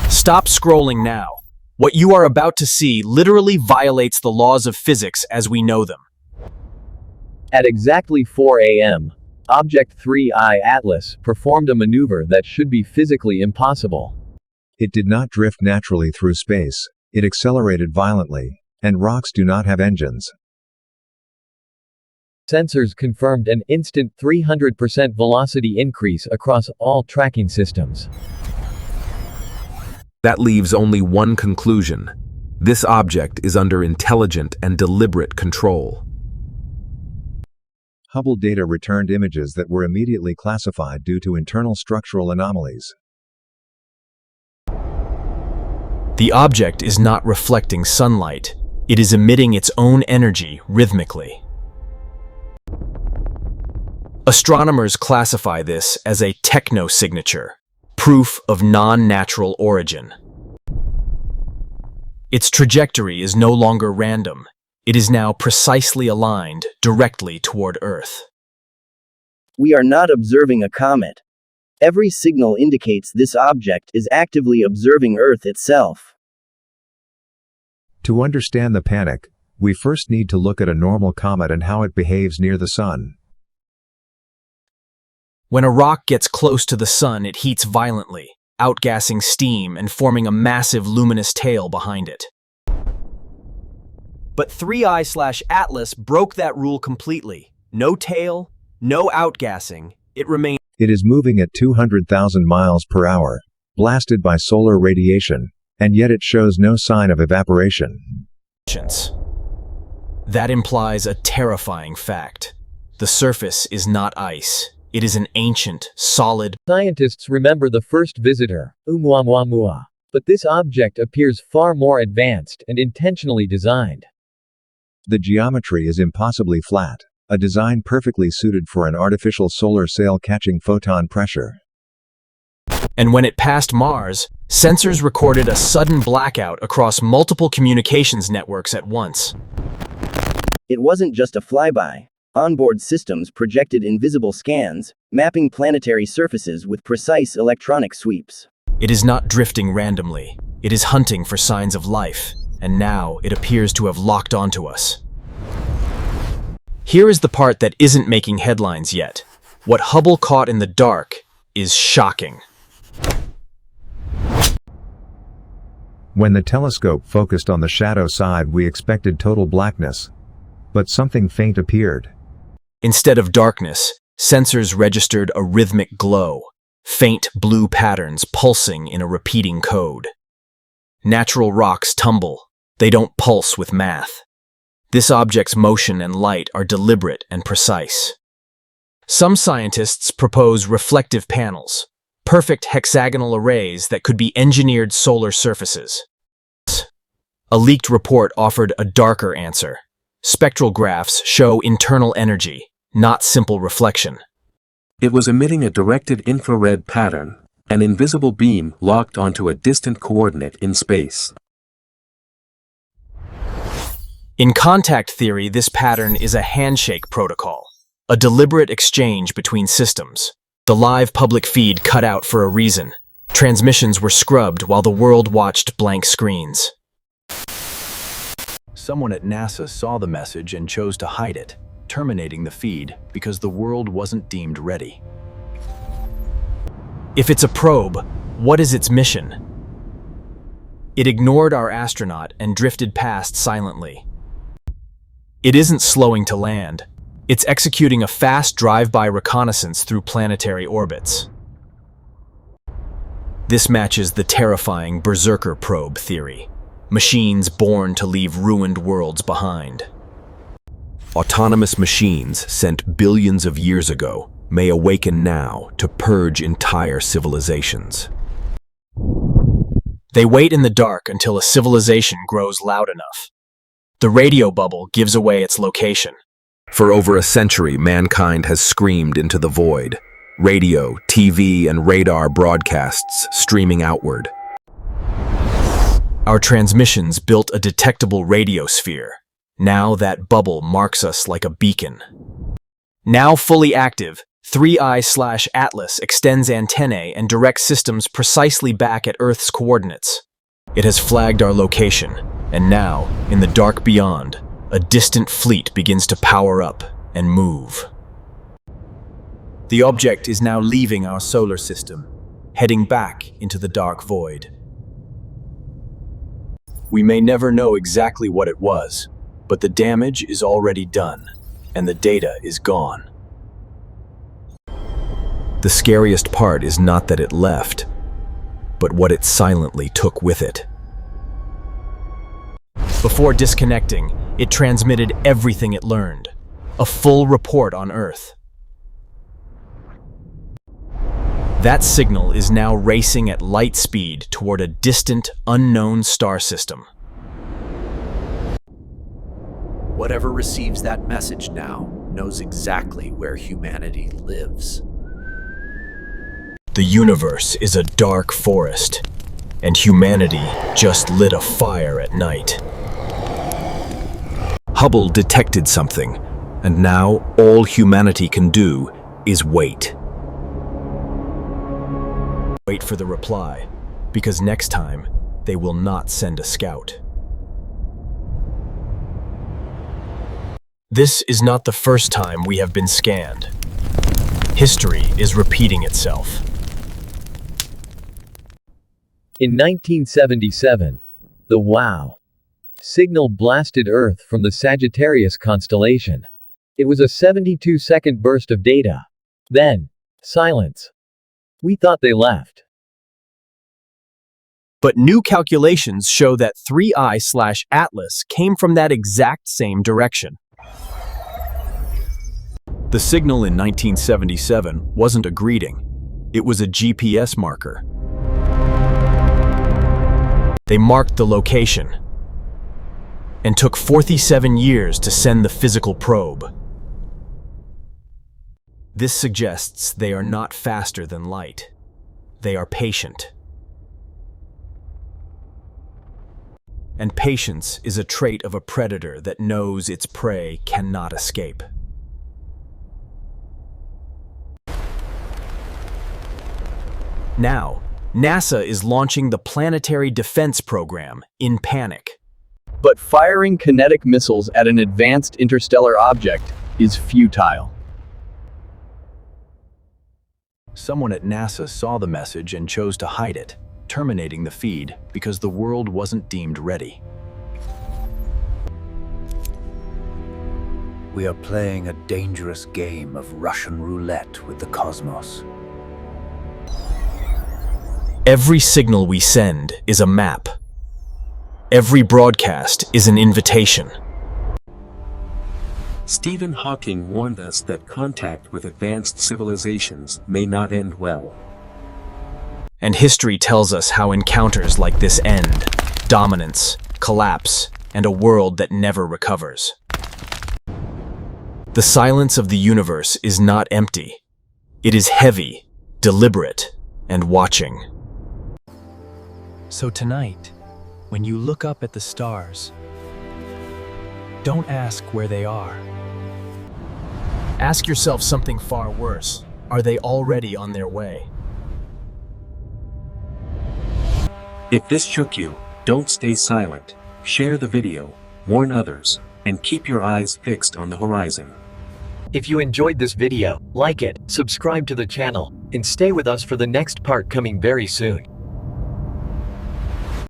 Stop scrolling now. What you are about to see literally violates the laws of physics as we know them. At exactly 4 a.m., Object 3I Atlas performed a maneuver that should be physically impossible. It did not drift naturally through space, it accelerated violently, and rocks do not have engines. Sensors confirmed an instant 300% velocity increase across all tracking systems. That leaves only one conclusion. This object is under intelligent and deliberate control. Hubble data returned images that were immediately classified due to internal structural anomalies. The object is not reflecting sunlight. It is emitting its own energy rhythmically. Astronomers classify this as a techno-signature, proof of non-natural origin. Its trajectory is no longer random. It is now precisely aligned directly toward Earth. We are not observing a comet. Every signal indicates this object is actively observing Earth itself. To understand the panic, we first need to look at a normal comet and how it behaves near the Sun. When a rock gets close to the Sun, it heats violently, outgassing steam and forming a massive luminous tail behind it. But 3I/Atlas broke that rule completely. No tail, no outgassing. It remained. It is moving at 200,000 miles per hour, blasted by solar radiation, and yet it shows no sign of evaporation. That implies a terrifying fact. The surface is not ice. It is an ancient, solid. Scientists remember the first visitor, Oumuamua, but this object appears far more advanced and intentionally designed. The geometry is impossibly flat, a design perfectly suited for an artificial solar sail catching photon pressure. And when it passed Mars, sensors recorded a sudden blackout across multiple communications networks at once. It wasn't just a flyby. Onboard systems projected invisible scans, mapping planetary surfaces with precise electronic sweeps. It is not drifting randomly. It is hunting for signs of life, and now it appears to have locked onto us. Here is the part that isn't making headlines yet. What Hubble caught in the dark is shocking. When the telescope focused on the shadow side, we expected total blackness. But something faint appeared. Instead of darkness, sensors registered a rhythmic glow, faint blue patterns pulsing in a repeating code. Natural rocks tumble. They don't pulse with math. This object's motion and light are deliberate and precise. Some scientists propose reflective panels, perfect hexagonal arrays that could be engineered solar surfaces. A leaked report offered a darker answer. Spectral graphs show internal energy, not simple reflection. It was emitting a directed infrared pattern, an invisible beam locked onto a distant coordinate in space. In contact theory, this pattern is a handshake protocol, a deliberate exchange between systems. The live public feed cut out for a reason. Transmissions were scrubbed while the world watched blank screens. Someone at NASA saw the message and chose to hide it, terminating the feed because the world wasn't deemed ready. If it's a probe, what is its mission? It ignored our astronaut and drifted past silently. It isn't slowing to land. It's executing a fast drive-by reconnaissance through planetary orbits. This matches the terrifying Berserker probe theory. Machines born to leave ruined worlds behind. Autonomous machines sent billions of years ago may awaken now to purge entire civilizations. They wait in the dark until a civilization grows loud enough. The radio bubble gives away its location. For over a century, mankind has screamed into the void. Radio, TV, and radar broadcasts streaming outward. Our transmissions built a detectable radiosphere. Now that bubble marks us like a beacon. Now fully active, 3I/Atlas extends antennae and directs systems precisely back at Earth's coordinates. It has flagged our location, and now, in the dark beyond, a distant fleet begins to power up and move. The object is now leaving our solar system, heading back into the dark void. We may never know exactly what it was, but the damage is already done, and the data is gone. The scariest part is not that it left, but what it silently took with it. Before disconnecting, it transmitted everything it learned, a full report on Earth. That signal is now racing at light speed toward a distant, unknown star system. Whatever receives that message now knows exactly where humanity lives. The universe is a dark forest, and humanity just lit a fire at night. Hubble detected something, and now all humanity can do is wait. Wait for the reply, because next time, they will not send a scout. This is not the first time we have been scanned. History is repeating itself. In 1977, the WOW signal blasted Earth from the Sagittarius constellation. It was a 72-second burst of data. Then, silence. We thought they left. But new calculations show that 3I/Atlas came from that exact same direction. The signal in 1977 wasn't a greeting. It was a GPS marker. They marked the location and took 47 years to send the physical probe. This suggests they are not faster than light. They are patient. And patience is a trait of a predator that knows its prey cannot escape. Now, NASA is launching the Planetary Defense Program in panic. But firing kinetic missiles at an advanced interstellar object is futile. Someone at NASA saw the message and chose to hide it, terminating the feed because the world wasn't deemed ready. We are playing a dangerous game of Russian roulette with the cosmos. Every signal we send is a map. Every broadcast is an invitation. Stephen Hawking warned us that contact with advanced civilizations may not end well. And history tells us how encounters like this end: dominance, collapse, and a world that never recovers. The silence of the universe is not empty. It is heavy, deliberate, and watching. So tonight, when you look up at the stars, don't ask where they are. Ask yourself something far worse. Are they already on their way? If this shook you, don't stay silent. Share the video, warn others, and keep your eyes fixed on the horizon. If you enjoyed this video, like it, subscribe to the channel, and stay with us for the next part coming very soon.